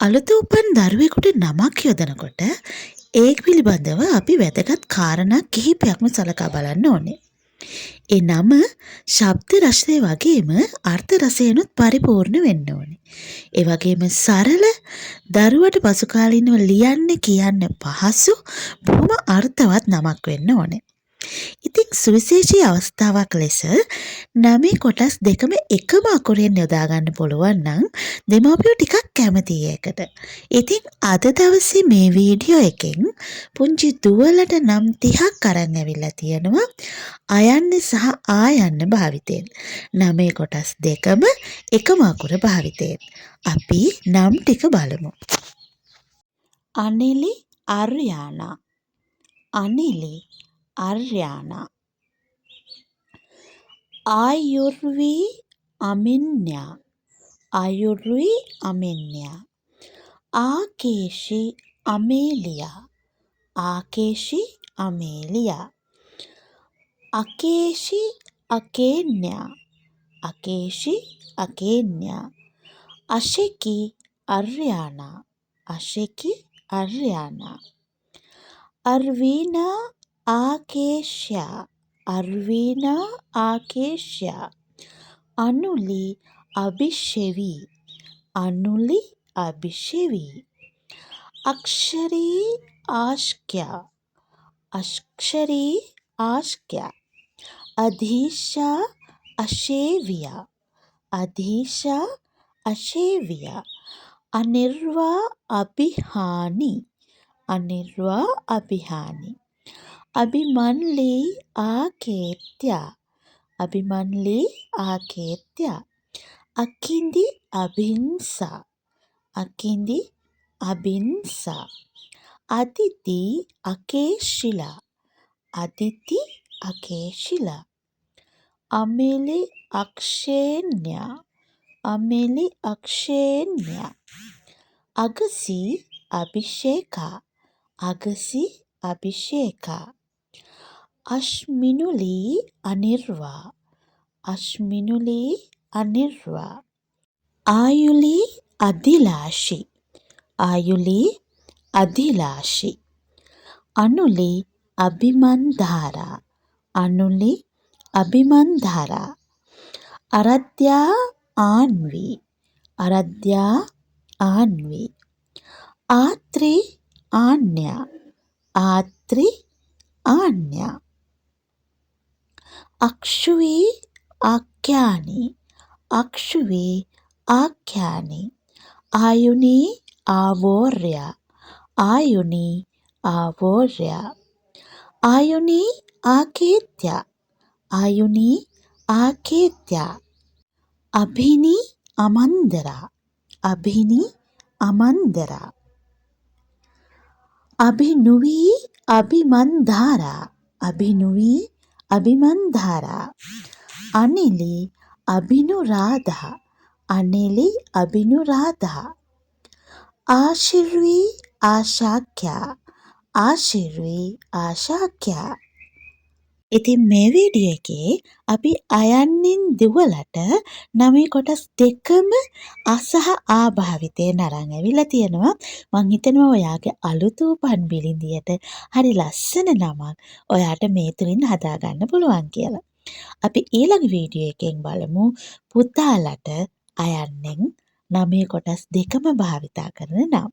අලුත උපන් දරුවෙකුට නමක් යොදනකොට ඒ පිළිබඳව අපි වැදගත් කාරණා කිහිපයක්ම සලකා බලන්න ඕනේ. ඒ නම ශබ්ද රසය වගේම අර්ථ රසයනොත් පරිපූර්ණ වෙන්න ඕනේ. ඒ වගේම සරල දරුවට පසුකාලීනව ලියන්න කියන්න පහසු බොහොම අර්ථවත් නමක් වෙන්න ඕනේ. ඉතින් සුවිශේෂී අවස්ථාවක් ලෙස නමේ කොටස් දෙකම එකම අකුරෙන් යොදා ගන්න පුළුවන් නම් දෙමාපියෝ ටිකක් කැමතියි ඒකට. ඉතින් අද දවසේ මේ වීඩියෝ එකෙන් පුංචි දුවලට නම් 30ක් අරන් ඇවිල්ලා තියෙනවා අයන්න සහ ආයන්න භාවිතයෙන්. නමේ කොටස් දෙකම එකම අකුර භාවිතයෙන්. අපි නම් ටික බලමු. අනිලි අර්යානා අනිලි අර්යානා ආයුර්වි අමින්යා ආයුර්වි අමින්යා ආකේෂි අමේලියා ආකේෂි අමේලියා අකේෂි අකේන්‍යා අකේෂි අකේන්‍යා අශෙකි අර්යානා අශෙකි අර්යානා අර්වීනා ආකේෂ්‍යා අර්වීනා ආකේෂ්‍යා අනුලි අභිෂෙවි අනුලි අභිෂෙවි අක්ෂරී ආශ්ක්‍යා අක්ෂරී ආශ්ක්‍යා අධීශා අශේවියා අධීශා අශේවියා අනිර්වා අභිහානි අනිර්වා අභිහානි අභිමන්ලී ආකේත්‍යා අභිමන්ලී ආකේත්‍යා අකින්දි අභින්සා අකින්දි අභින්සා අදිති අකේශිලා අදිති අකේශිලා අමිලි අක්ෂේන්‍යා අමිලි අක්ෂේන්‍යා අගසි අභිෂේකා අගසි අභිෂේකා අශ්මිනුලී අනිර්වා අශ්මිනුලී අනිර්වා ආයුලි අධිලාෂි ආයුලි අධිලාෂි අනුලි අභිමන්ධාරා අනුලි අභිමන්ධාරා අරද්‍යා ආන්වි අරද්‍යා ආන්වි ආත්‍රි ආන්‍යා ආත්‍රි ආන්‍යා අක්ෂුවි ආඛ්‍යානි අක්ෂුවි ආඛ්‍යානි ආයුනි ආවෝර්යා ආයුනි ආවෝර්යා ආයුනි ආකේත්‍යා ආයුනි ආකේත්‍යා අභිනි අමන්දරා අභිනි අමන්දරා අභිනුවි අභිමන්ධාරා අභිනුවි අභිමන්ධාරා අනිලි අභිනුරාධා අනිලි අභිනුරාධා ආශිර්වි ආශාක්‍යා ආශිර්වි ආශාක්‍යා ඉතින් මේ වීඩියෝ එකේ අපි අයන්නින් දුවලට නමේ කොටස් දෙකම අසහ ආභාවිතයෙන් අරන් ඇවිල්ලා තියෙනවා. මං හිතනවා ඔයාගේ අලුත උපන් බිලිඳියට හරි ලස්සන නමක් ඔයාට මේ තුලින් හදාගන්න පුළුවන් කියලා. අපි ඊළඟ වීඩියෝ එකෙන් බලමු පුතාලට අයන්නෙන් නමේ කොටස් දෙකම භාවිතා කරන නම්.